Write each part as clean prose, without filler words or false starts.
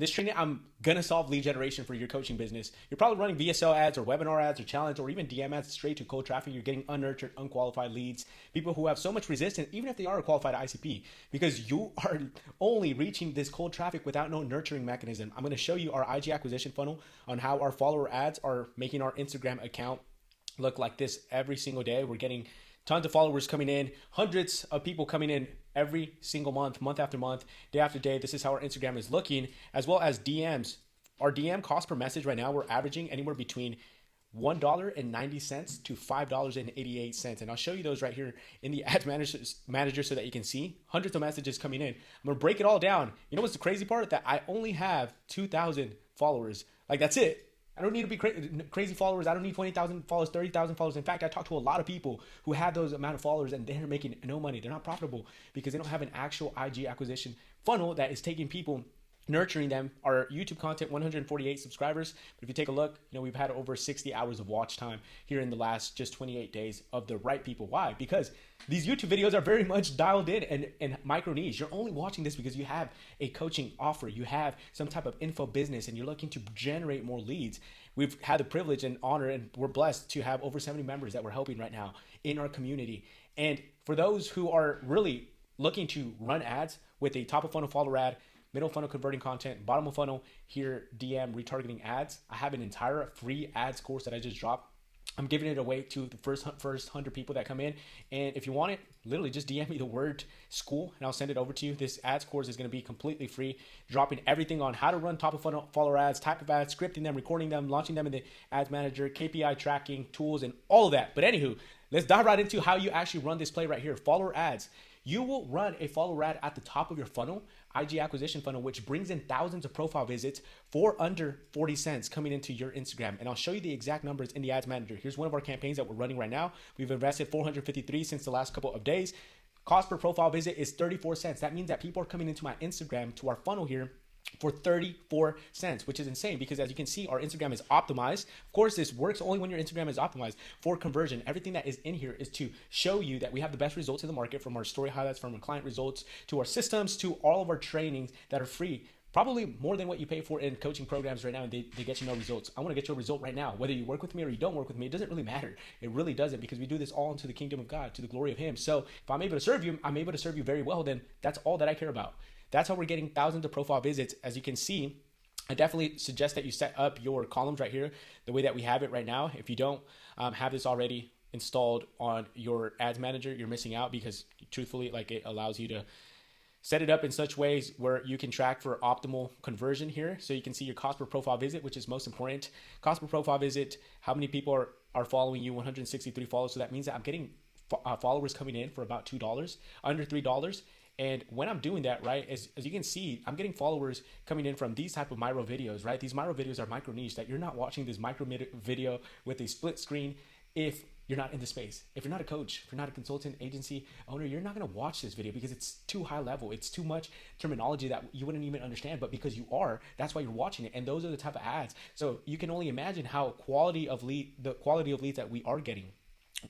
this training, I'm going to solve lead generation for your coaching business. You're probably running VSL ads or webinar ads or challenge or even DM ads straight to cold traffic. You're getting unnurtured, unqualified leads, people who have so much resistance, even if they are a qualified ICP, because you are only reaching this cold traffic without no nurturing mechanism. I'm going to show you our IG acquisition funnel on how our follower ads are making our Instagram account look like this every single day. We're getting tons of followers coming in, hundreds of people coming in every single month, month after month, day after day. This is how our Instagram is looking, as well as DMs. Our DM cost per message right now, we're averaging anywhere between $1.90 to $5.88. And I'll show you those right here in the ads manager so that you can see hundreds of messages coming in. I'm going to break it all down. You know what's the crazy part? That I only have 2,000 followers. Like, that's it. I don't need to be crazy followers. I don't need 20,000 followers, 30,000 followers. In fact, I talked to a lot of people who have those amount of followers and they're making no money. They're not profitable because they don't have an actual IG acquisition funnel that is taking people, nurturing them. Our YouTube content, 148 subscribers. But if you take a look, we've had over 60 hours of watch time here in the last just 28 days of the right people. Why? Because these YouTube videos are very much dialed in and micro niche. You're only watching this because you have a coaching offer. You have some type of info business and you're looking to generate more leads. We've had the privilege and honor, and we're blessed to have over 70 members that we're helping right now in our community. And for those who are really looking to run ads with a top of funnel follower ad, middle funnel converting content, bottom of funnel here, DM retargeting ads, I have an entire free ads course that I just dropped. I'm giving it away to the first 100 people that come in. And if you want it, literally just DM me the word Skool and I'll send it over to you. This ads course is going to be completely free, dropping everything on how to run top of funnel follower ads, type of ads, scripting them, recording them, launching them in the ads manager, KPI tracking tools, and all of that. But anywho, let's dive right into how you actually run this play right here. Follower ads. You will run a follower ad at the top of your funnel, IG acquisition funnel, which brings in thousands of profile visits for under 40 cents coming into your Instagram. And I'll show you the exact numbers in the ads manager. Here's one of our campaigns that we're running right now. We've invested 453 since the last couple of days. Cost per profile visit is 34 cents. That means that people are coming into my Instagram, to our funnel here, for 34 cents, which is insane because as you can see, our Instagram is optimized. Of course, this works only when your Instagram is optimized for conversion. Everything that is in here is to show you that we have the best results in the market, from our story highlights, from our client results, to our systems, to all of our trainings that are free. Probably more than what you pay for in coaching programs right now, and they get you no results. I want to get you a result right now. Whether you work with me or you don't work with me, it doesn't really matter. It really doesn't, because we do this all into the kingdom of God, to the glory of Him. So if I'm able to serve you, I'm able to serve you very well, then that's all that I care about. That's how we're getting thousands of profile visits. As you can see, I definitely suggest that you set up your columns right here the way that we have it right now. If you don't have this already installed on your ads manager, you're missing out, because truthfully, like, it allows you to set it up in such ways where you can track for optimal conversion here. So you can see your cost per profile visit, which is most important. Cost per profile visit, how many people are following you, 163 followers. So that means that I'm getting followers coming in for about $2, under $3. And when I'm doing that, right, as you can see, I'm getting followers coming in from these type of micro videos, right? These micro videos are micro niche, that you're not watching this micro video with a split screen if you're not in the space. If you're not a coach, if you're not a consultant, agency owner, you're not going to watch this video because it's too high level. It's too much terminology that you wouldn't even understand, but because you are, that's why you're watching it. And those are the type of ads. So you can only imagine how the quality of leads that we are getting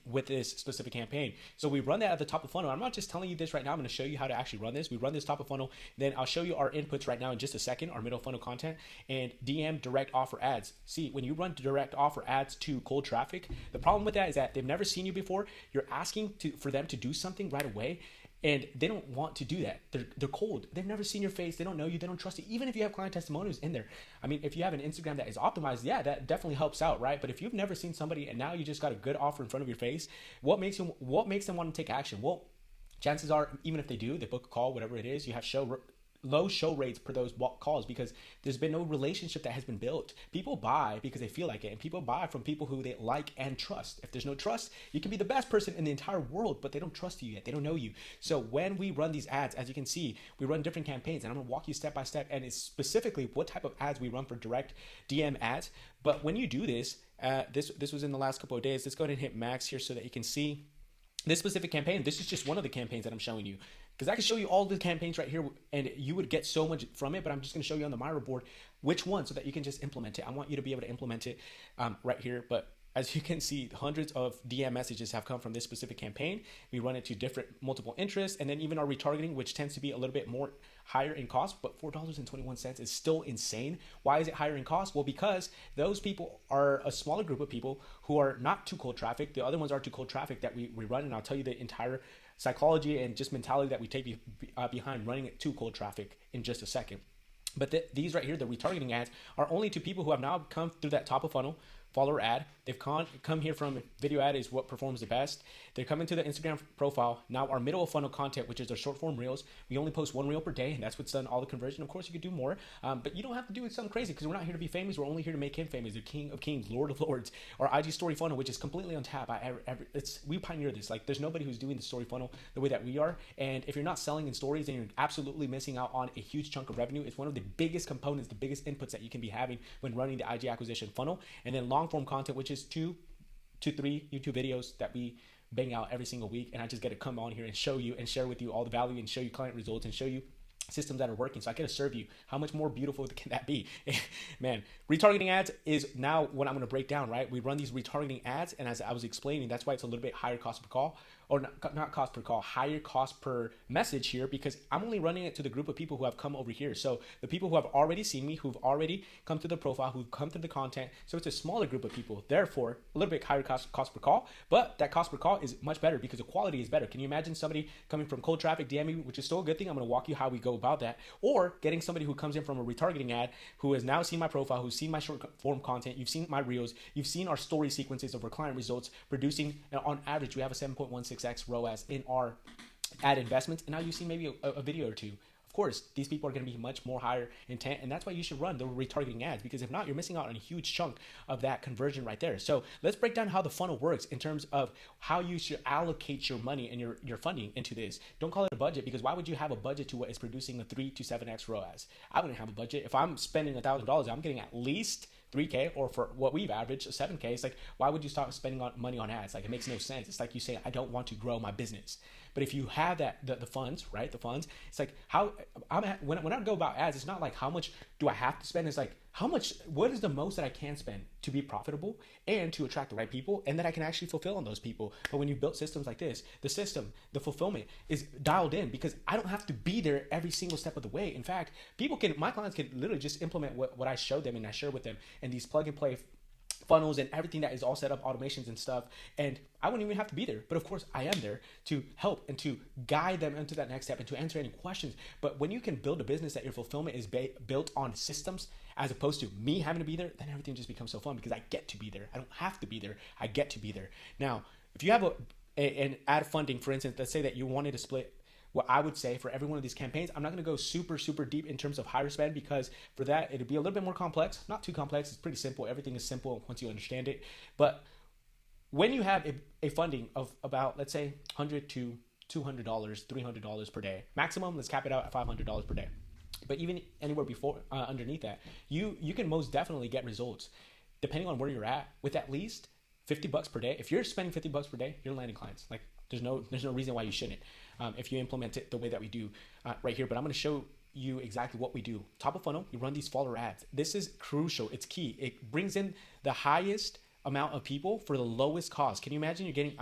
with this specific campaign. So we run that at the top of funnel. I'm not just telling you this right now. I'm going to show you how to actually run this. We run this top of funnel. Then I'll show you our inputs right now in just a second, our middle funnel content, and DM direct offer ads. See, when you run direct offer ads to cold traffic, the problem with that is that they've never seen you before. You're asking for them to do something right away, and they don't want to do that. They're cold. They've never seen your face. They don't know you. They don't trust you. Even if you have client testimonials in there. I mean, if you have an Instagram that is optimized, yeah, that definitely helps out, right? But if you've never seen somebody and now you just got a good offer in front of your face, what makes them want to take action? Well, chances are, even if they do, they book a call, whatever it is, you have low show rates per those calls, because there's been no relationship that has been built. People buy because they feel like it, and people buy from people who they like and trust. If there's no trust, you can be the best person in the entire world, but they don't trust you yet. They don't know you. So when we run these ads, as you can see, we run different campaigns, and I'm gonna walk you step by step, and it's specifically what type of ads we run for direct DM ads. But when you do this, this was in the last couple of days. Let's go ahead and hit max here so that you can see this specific campaign. This is just one of the campaigns that I'm showing you, because I can show you all the campaigns right here and you would get so much from it, but I'm just going to show you on the Miro board which one, so that you can just implement it. I want you to be able to implement it right here. But as you can see, hundreds of DM messages have come from this specific campaign. We run it to different multiple interests, and then even our retargeting, which tends to be a little bit more higher in cost, but $4.21 is still insane. Why is it higher in cost? Well, because those people are a smaller group of people who are not too cold traffic. The other ones are too cold traffic that we run, and I'll tell you the entire psychology and just mentality that we take behind running it to cold traffic in just a second. But these right here, the retargeting ads, are only to people who have now come through that top of funnel follower ad. They've come here from video ad is what performs the best. They're coming to the Instagram profile. Now our middle of funnel content, which is our short form reels, we only post 1 reel per day, and that's what's done all the conversion. Of course, you could do more, but you don't have to do something crazy because we're not here to be famous. We're only here to make him famous, the King of Kings, Lord of Lords. Our IG story funnel, which is completely untapped. We pioneer this. Like, there's nobody who's doing the story funnel the way that we are. And if you're not selling in stories, then you're absolutely missing out on a huge chunk of revenue. It's one of the biggest components, the biggest inputs that you can be having when running the IG acquisition funnel. And then long form content, which is 2 to 3 YouTube videos that we bang out every single week, and I just get to come on here and show you and share with you all the value and show you client results and show you systems that are working. So I get to serve you. How much more beautiful can that be? Man, retargeting ads is now what I'm going to break down, right? We run these retargeting ads, and as I was explaining, that's why it's a little bit higher cost per call, or not cost per call, higher cost per message here, because I'm only running it to the group of people who have come over here. So the people who have already seen me, who've already come to the profile, who've come to the content. So it's a smaller group of people, therefore a little bit higher cost per call, but that cost per call is much better because the quality is better. Can you imagine somebody coming from cold traffic, DMing, which is still a good thing? I'm going to walk you how we go about that, or getting somebody who comes in from a retargeting ad, who has now seen my profile, who's seen my short form content, you've seen my reels, you've seen our story sequences of our client results producing, on average, we have a 7.16x ROAS in our ad investments, and now you see maybe a video or two. Of course, these people are going to be much more higher intent, and that's why you should run the retargeting ads, because if not, you're missing out on a huge chunk of that conversion right there. So let's break down how the funnel works in terms of how you should allocate your money and your funding into this. Don't call it a budget, because why would you have a budget to what is producing a 3 to 7x ROAS? I wouldn't have a budget. If I'm spending $1,000, I'm getting at least $3K, or for what we've averaged, $7K. It's like, why would you start spending money on ads? Like, it makes no sense. It's like you say, I don't want to grow my business. But if you have the funds, right? The funds, it's like when I go about ads, it's not like how much do I have to spend? It's like what is the most that I can spend to be profitable and to attract the right people, and that I can actually fulfill on those people. But when you build systems like this, the fulfillment is dialed in, because I don't have to be there every single step of the way. In fact, my clients can literally just implement what I show them and I share with them, and these plug and play funnels and everything that is all set up, automations and stuff, and I wouldn't even have to be there. But of course, I am there to help and to guide them into that next step and to answer any questions. But when you can build a business that your fulfillment is built on systems, as opposed to me having to be there, then everything just becomes so fun, because I get to be there. I don't have to be there. I get to be there. Now, if you have an ad funding, for instance, let's say that you wanted to split, what I would say for every one of these campaigns, I'm not going to go super, super deep in terms of higher spend, because for that, it'd be a little bit more complex. Not too complex. It's pretty simple. Everything is simple once you understand it. But when you have a funding of about, let's say, $100 to $200, $300 per day, maximum, let's cap it out at $500 per day. But even anywhere before, underneath that, you can most definitely get results, depending on where you're at, with at least $50 per day. If you're spending $50 per day, you're landing clients. Like, there's no reason why you shouldn't, if you implement it the way that we do right here. But I'm going to show you exactly what we do. Top of funnel, you run these follower ads. This is crucial. It's key. It brings in the highest amount of people for the lowest cost. Can you imagine you're getting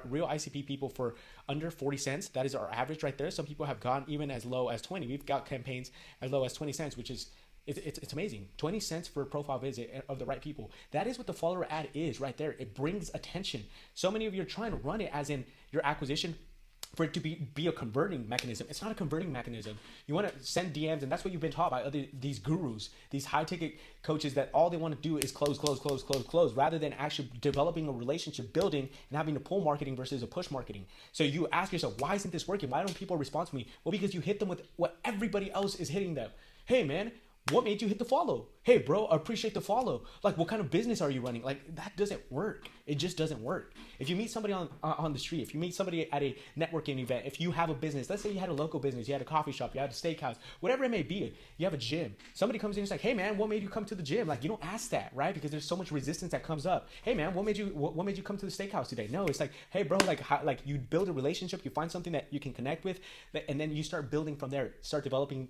real ICP people for under 40 cents? That is our average right there. Some people have gone even as low as 20. We've got campaigns as low as 20 cents, which is it's amazing. 20 cents for a profile visit of the right people. That is what the follower ad is right there. It brings attention. So many of you are trying to run it as in your acquisition for it to be a converting mechanism. It's not a converting mechanism. You want to send DMs, and that's what you've been taught by these gurus, these high-ticket coaches, that all they want to do is close, rather than actually developing a relationship, building, and having a pull marketing versus a push marketing. So you ask yourself, why isn't this working? Why don't people respond to me? Well, because you hit them with what everybody else is hitting them. Hey, man, what made you hit the follow? Hey, bro, I appreciate the follow. Like, what kind of business are you running? Like, that doesn't work. It just doesn't work. If you meet somebody on the street, if you meet somebody at a networking event, if you have a business, let's say you had a local business, you had a coffee shop, you had a steakhouse, whatever it may be, you have a gym. Somebody comes in and is like, hey, man, what made you come to the gym? Like, you don't ask that, right? Because there's so much resistance that comes up. Hey, man, what made you come to the steakhouse today? No, it's like, hey, bro, like you build a relationship, you find something that you can connect with, and then you start building from there, start developing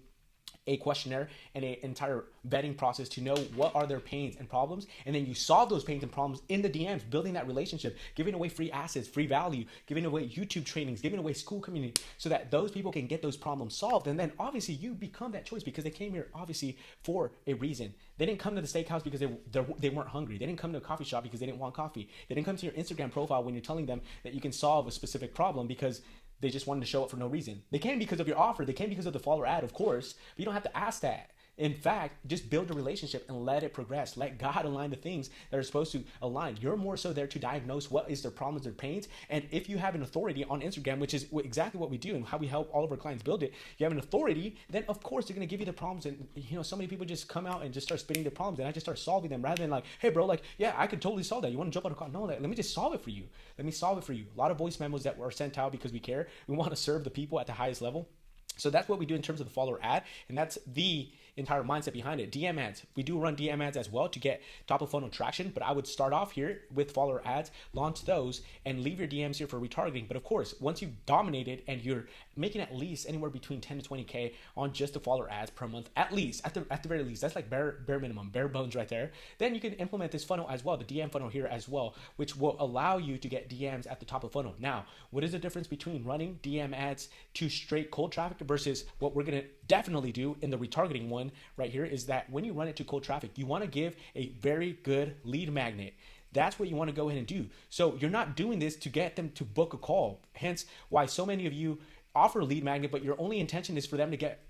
a questionnaire and an entire vetting process to know what are their pains and problems, and then you solve those pains and problems in the DMs, building that relationship, giving away free assets, free value, giving away YouTube trainings, giving away Skool community, so that those people can get those problems solved. And then obviously you become that choice, because they came here obviously for a reason. They didn't come to the steakhouse because they weren't hungry. They didn't come to a coffee shop because they didn't want coffee. They didn't come to your Instagram profile when you're telling them that you can solve a specific problem because they just wanted to show up for no reason. They came because of your offer. They came because of the follower ad, of course, but you don't have to ask that. In fact, just build a relationship and let it progress. Let God align the things that are supposed to align. You're more so there to diagnose what is their problems, their pains. And if you have an authority on Instagram, which is exactly what we do and how we help all of our clients build it, you have an authority, then of course they're going to give you the problems. And so many people just come out and just start spitting their problems, and I just start solving them rather than like, hey bro, like, yeah, I could totally solve that. You want to jump on a call? No, let me just solve it for you. Let me solve it for you. A lot of voice memos that were sent out because we care. We want to serve the people at the highest level. So that's what we do in terms of the follower ad, and that's the entire mindset behind it. DM ads, we do run DM ads as well to get top of funnel traction, but I would start off here with follower ads, launch those, and leave your DMs here for retargeting. But of course, once you've dominated and you're making at least anywhere between 10 to 20K on just the follower ads per month, at least, at the very least, that's like bare minimum, bare bones right there, then you can implement this funnel as well, the DM funnel here as well, which will allow you to get DMs at the top of funnel. Now, what is the difference between running DM ads to straight cold traffic versus what we're going to definitely do in the retargeting one right here is that when you run it to cold traffic, you want to give a very good lead magnet. That's what you want to go ahead and do. So you're not doing this to get them to book a call. Hence why so many of you offer a lead magnet, but your only intention is for them to get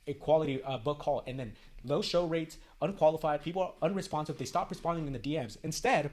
a quality book call, and then low show rates, unqualified, people are unresponsive, they stop responding in the DMs. Instead,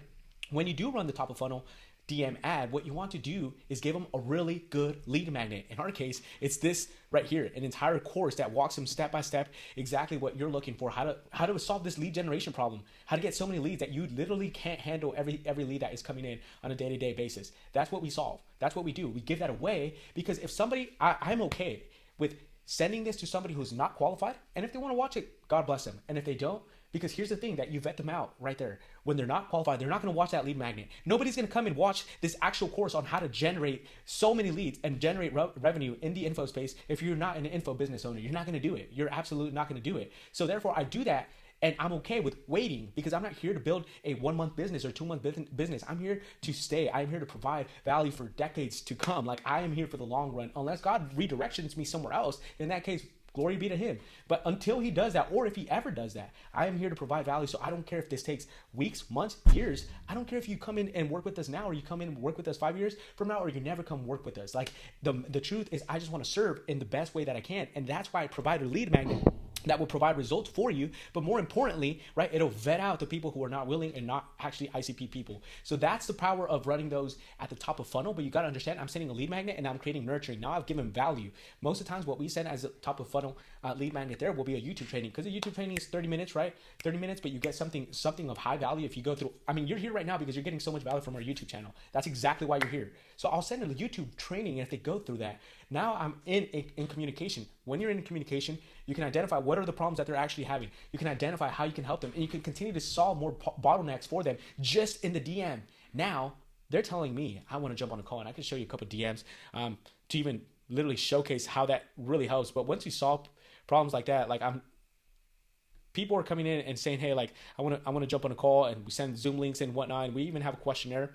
when you do run the top of funnel DM ad, what you want to do is give them a really good lead magnet. In our case, it's this right here, an entire course that walks them step by step exactly what you're looking for, how to solve this lead generation problem, how to get so many leads that you literally can't handle every lead that is coming in on a day-to-day basis. That's what we solve. That's what we do. We give that away because if somebody, I'm okay with sending this to somebody who's not qualified, and if they want to watch it, God bless them. And if they don't, because here's the thing, that you vet them out right there. When they're not qualified, they're not going to watch that lead magnet. Nobody's going to come and watch this actual course on how to generate so many leads and generate revenue in the info space if you're not an info business owner. You're not going to do it. You're absolutely not going to do it. So therefore, I do that, and I'm okay with waiting because I'm not here to build a 1-month business or 2-month business. I'm here to stay. I'm here to provide value for decades to come. Like, I am here for the long run. Unless God redirections me somewhere else, in that case, glory be to him. But until he does that, or if he ever does that, I am here to provide value. So I don't care if this takes weeks, months, years. I don't care if you come in and work with us now, or you come in and work with us 5 years from now, or you never come work with us. Like, the truth is, I just want to serve in the best way that I can. And that's why I provide a lead magnet that will provide results for you. But more importantly, right, it'll vet out the people who are not willing and not actually ICP people. So that's the power of running those at the top of funnel. But you got to understand, I'm sending a lead magnet and I'm creating nurturing. Now I've given value. Most of the times what we send as a top of funnel lead magnet there will be a YouTube training, because the YouTube training is 30 minutes, right? 30 minutes, but you get something of high value if you go through. I mean, you're here right now because you're getting so much value from our YouTube channel. That's exactly why you're here. So I'll send a YouTube training, and if they go through that, now I'm in communication. When you're in communication, you can identify what are the problems that they're actually having. You can identify how you can help them, and you can continue to solve more bottlenecks for them just in the DM. Now they're telling me, I want to jump on a call, and I can show you a couple of DMs to even literally showcase how that really helps. But once you solve problems like that, like people are coming in and saying, hey, like I want to jump on a call, and we send Zoom links and whatnot, and we even have a questionnaire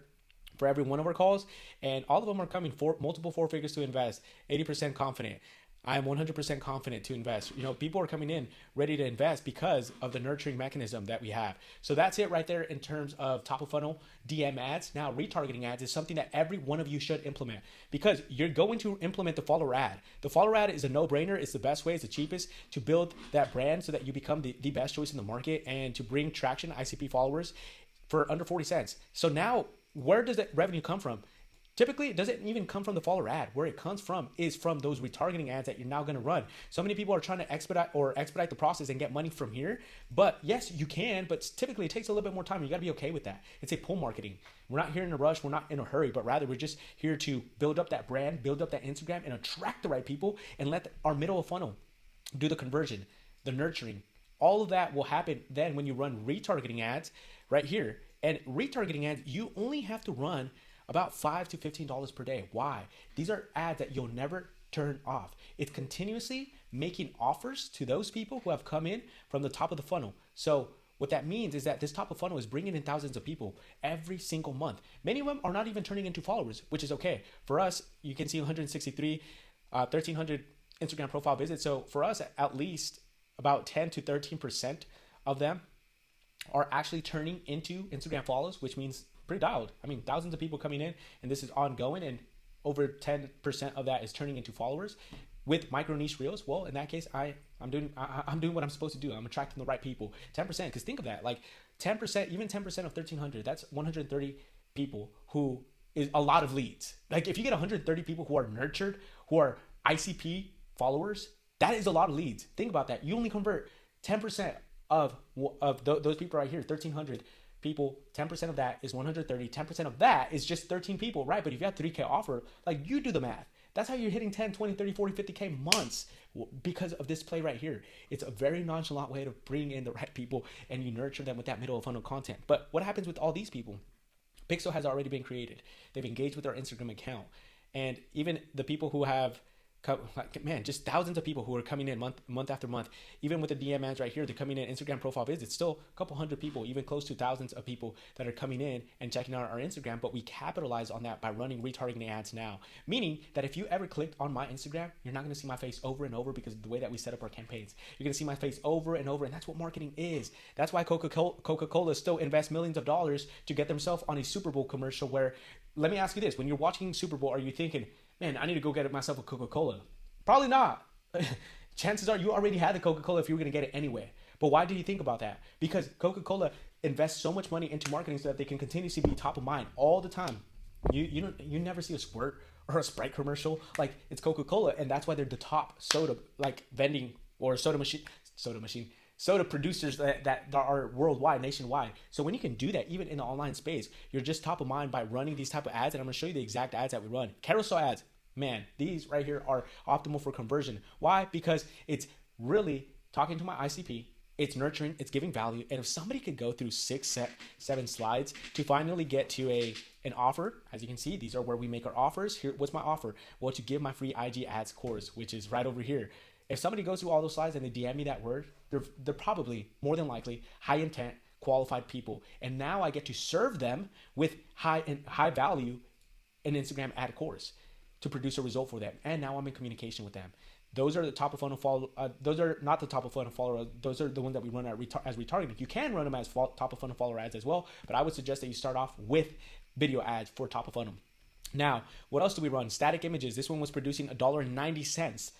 for every one of our calls, and all of them are coming for multiple 4 figures to invest, 80% confident. I am 100% confident to invest. People are coming in ready to invest because of the nurturing mechanism that we have. So that's it right there in terms of top of funnel DM ads. Now, retargeting ads is something that every one of you should implement, because you're going to implement the follower ad. The follower ad is a no-brainer. It's the best way. It's the cheapest to build that brand so that you become the best choice in the market and to bring traction, ICP followers, for under 40 cents. So now, where does that revenue come from? Typically, it doesn't even come from the follower ad. Where it comes from is from those retargeting ads that you're now going to run. So many people are trying to expedite the process and get money from here. But yes, you can, but typically it takes a little bit more time. You got to be okay with that. It's a pull marketing. We're not here in a rush. We're not in a hurry, but rather we're just here to build up that brand, build up that Instagram, and attract the right people, and let our middle of funnel do the conversion, the nurturing. All of that will happen then when you run retargeting ads right here. And retargeting ads, you only have to run about $5 to $15 per day. Why? These are ads that you'll never turn off. It's continuously making offers to those people who have come in from the top of the funnel. So what that means is that this top of funnel is bringing in thousands of people every single month. Many of them are not even turning into followers, which is okay. For us, you can see 163, 1,300 Instagram profile visits. So for us, at least about 10 to 13% of them are actually turning into Instagram follows, which means pretty dialed. I mean, thousands of people coming in, and this is ongoing, and over 10% of that is turning into followers. With micro niche reels, well, in that case, I'm doing what I'm supposed to do. I'm attracting the right people. 10%, because think of that, like 10%, even 10% of 1,300, that's 130 people, who is a lot of leads. Like if you get 130 people who are nurtured, who are ICP followers, that is a lot of leads. Think about that. You only convert 10% of those people right here, 1,300 people. 10% of that is 130. 10% of that is just 13 people, right? But if you have 3K offer, like you do the math. That's how you're hitting 10, 20, 30, 40, 50K months because of this play right here. It's a very nonchalant way to bring in the right people, and you nurture them with that middle of funnel content. But what happens with all these people? Pixel has already been created. They've engaged with our Instagram account. And even the people who have, man, just thousands of people who are coming in month after month. Even with the DM ads right here, they're coming in Instagram profile visits. Still a couple hundred people, even close to thousands of people that are coming in and checking out our Instagram. But we capitalize on that by running retargeting ads now. Meaning that if you ever clicked on my Instagram, you're not going to see my face over and over because of the way that we set up our campaigns. You're going to see my face over and over, and that's what marketing is. That's why Coca-Cola still invests millions of dollars to get themselves on a Super Bowl commercial where, let me ask you this, when you're watching Super Bowl, are you thinking, man, I need to go get myself a Coca-Cola? Probably not. Chances are you already had the Coca-Cola if you were going to get it anyway. But why do you think about that? Because Coca-Cola invests so much money into marketing so that they can continuously be top of mind all the time. You never see a Squirt or a Sprite commercial. Like, it's Coca-Cola, and that's why they're the top soda like vending or soda producers that are worldwide, nationwide. So when you can do that, even in the online space, you're just top of mind by running these type of ads. And I'm going to show you the exact ads that we run. Carousel ads, man, these right here are optimal for conversion. Why? Because it's really talking to my ICP. It's nurturing, it's giving value. And if somebody could go through 6, 7 slides to finally get to an offer, as you can see, these are where we make our offers. Here, what's my offer? Well, to give my free IG ads course, which is right over here. If somebody goes through all those slides and they DM me that word, they're probably, more than likely, high intent, qualified people. And now I get to serve them with high value an Instagram ad course to produce a result for them. And now I'm in communication with them. Those are the top of funnel follow. Those are not the top of funnel follower. Those are the ones that we run as retargeting. You can run them as top of funnel follower ads as well, but I would suggest that you start off with video ads for top of funnel. Now, what else do we run? Static images. This one was producing $1.90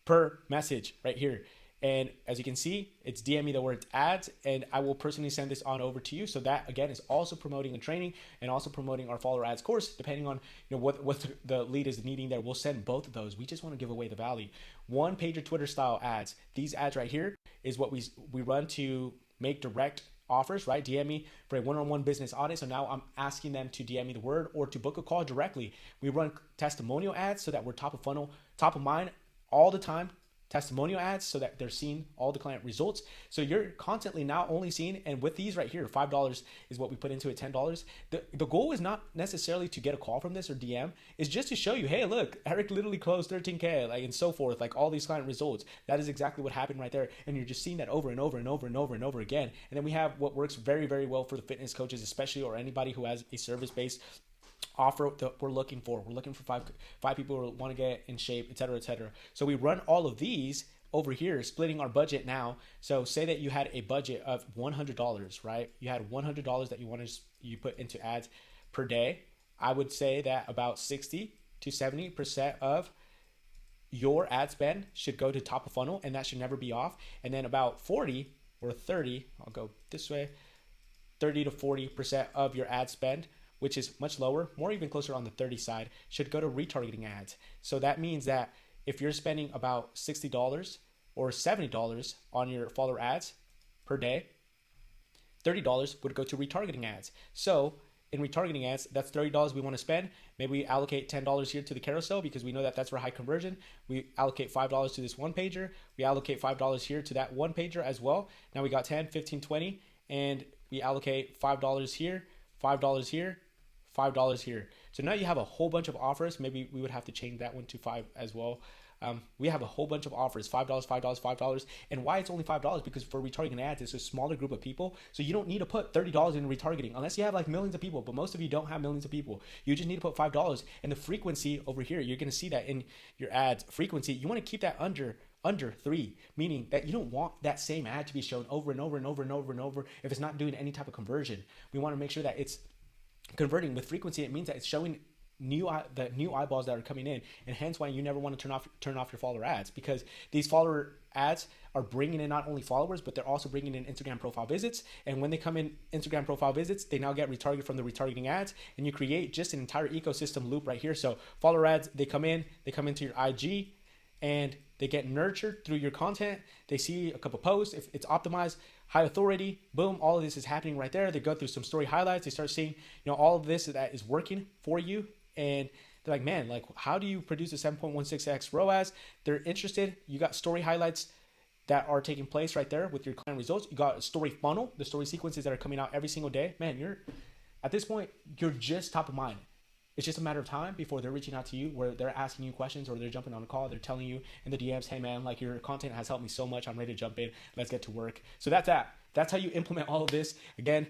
per message right here. And as you can see, it's DM me the word ads, and I will personally send this on over to you. So that, again, is also promoting a training and also promoting our follower ads course, depending on what the lead is needing there. We'll send both of those. We just want to give away the value. One pager Twitter style ads. These ads right here is what we run to make direct offers, right? DM me for a one-on-one business audit. So now I'm asking them to DM me the word or to book a call directly. We run testimonial ads so that we're top of funnel, top of mind all the time. Testimonial ads so that they're seeing all the client results. So you're constantly now only seeing, and with these right here, $5 is what we put into it, $10. The goal is not necessarily to get a call from this or DM. It's just to show you, hey, look, Eric literally closed 13K, like, and so forth, like all these client results. That is exactly what happened right there. And you're just seeing that over and over and over and over and over again. And then we have what works very, very well for the fitness coaches, especially, or anybody who has a service-based offer that we're looking for. We're looking for five people who want to get in shape, et cetera, et cetera. So we run all of these over here, splitting our budget now. So say that you had a budget of $100, right? You had $100 that you put into ads per day. I would say that about 60 to 70% of your ad spend should go to top of funnel, and that should never be off. And then about 40 or 30, I'll go this way, 30 to 40% of your ad spend, which is much lower, more even closer on the 30 side, should go to retargeting ads. So that means that if you're spending about $60 or $70 on your follower ads per day, $30 would go to retargeting ads. So in retargeting ads, that's $30 we want to spend. Maybe we allocate $10 here to the carousel because we know that that's for high conversion. We allocate $5 to this one pager. We allocate $5 here to that one pager as well. Now we got 10, 15, 20, and we allocate $5 here, $5 here, $5 here. So now you have a whole bunch of offers. Maybe we would have to change that one to 5 as well. We have a whole bunch of offers, $5, $5, $5. And why it's only $5? Because for retargeting ads, it's a smaller group of people. So you don't need to put $30 in retargeting unless you have like millions of people. But most of you don't have millions of people. You just need to put $5. And the frequency over here, you're going to see that in your ads frequency. You want to keep that under 3, meaning that you don't want that same ad to be shown over and over and over and over and over if it's not doing any type of conversion. We want to make sure that it's converting. With frequency, it means that it's showing new eyeballs that are coming in, and hence why you never want to turn off your follower ads, because these follower ads are bringing in not only followers, but they're also bringing in Instagram profile visits. And when they come in Instagram profile visits, they now get retargeted from the retargeting ads, and you create just an entire ecosystem loop right here. So follower ads, they come into your IG, and they get nurtured through your content. They see a couple posts. If it's optimized, high authority, boom, all of this is happening right there. They go through some story highlights. They start seeing, all of this that is working for you. And they're like, man, like, how do you produce a 7.16x ROAS? They're interested. You got story highlights that are taking place right there with your client results. You got a story funnel, the story sequences that are coming out every single day. Man, at this point, you're just top of mind. It's just a matter of time before they're reaching out to you, where they're asking you questions, or they're jumping on a call. They're telling you in the DMs, hey man, like, your content has helped me so much. I'm ready to jump in. Let's get to work. So that's that. That's how you implement all of this. Again,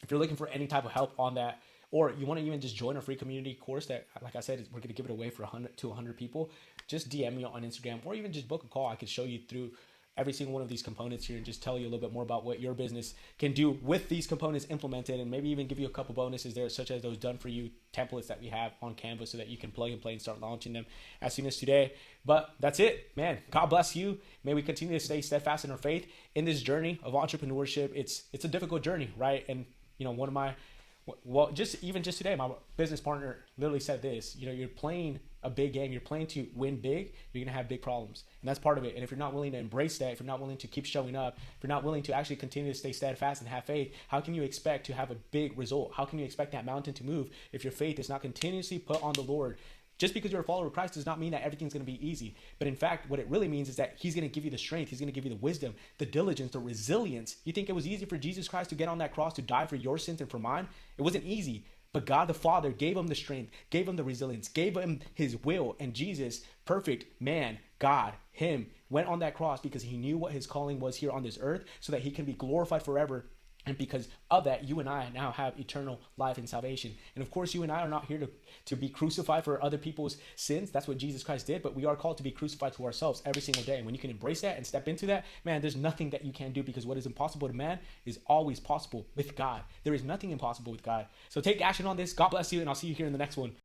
if you're looking for any type of help on that, or you want to even just join a free community course that, like I said, we're going to give it away for 100 to 100 people, just DM me on Instagram, or even just book a call. I could show you through every single one of these components here and just tell you a little bit more about what your business can do with these components implemented, and maybe even give you a couple bonuses there, such as those done for you templates that we have on Canva, so that you can plug and play and start launching them as soon as today. But that's it, man. God bless you. May we continue to stay steadfast in our faith in this journey of entrepreneurship. It's a difficult journey, right? And just today, my business partner literally said this, you're playing a big game, you're playing to win big, you're going to have big problems. And that's part of it. And if you're not willing to embrace that, if you're not willing to keep showing up, if you're not willing to actually continue to stay steadfast and have faith, how can you expect to have a big result? How can you expect that mountain to move if your faith is not continuously put on the Lord? Just because you're a follower of Christ does not mean that everything's going to be easy. But in fact, what it really means is that he's going to give you the strength. He's going to give you the wisdom, the diligence, the resilience. You think it was easy for Jesus Christ to get on that cross, to die for your sins and for mine? It wasn't easy. But God the Father gave him the strength, gave him the resilience, gave him his will. And Jesus, perfect man, God, him, went on that cross because he knew what his calling was here on this earth, so that he can be glorified forever. And because of that, you and I now have eternal life and salvation. And of course, you and I are not here to be crucified for other people's sins. That's what Jesus Christ did. But we are called to be crucified to ourselves every single day. And when you can embrace that and step into that, man, there's nothing that you can't do, because what is impossible to man is always possible with God. There is nothing impossible with God. So take action on this. God bless you, and I'll see you here in the next one.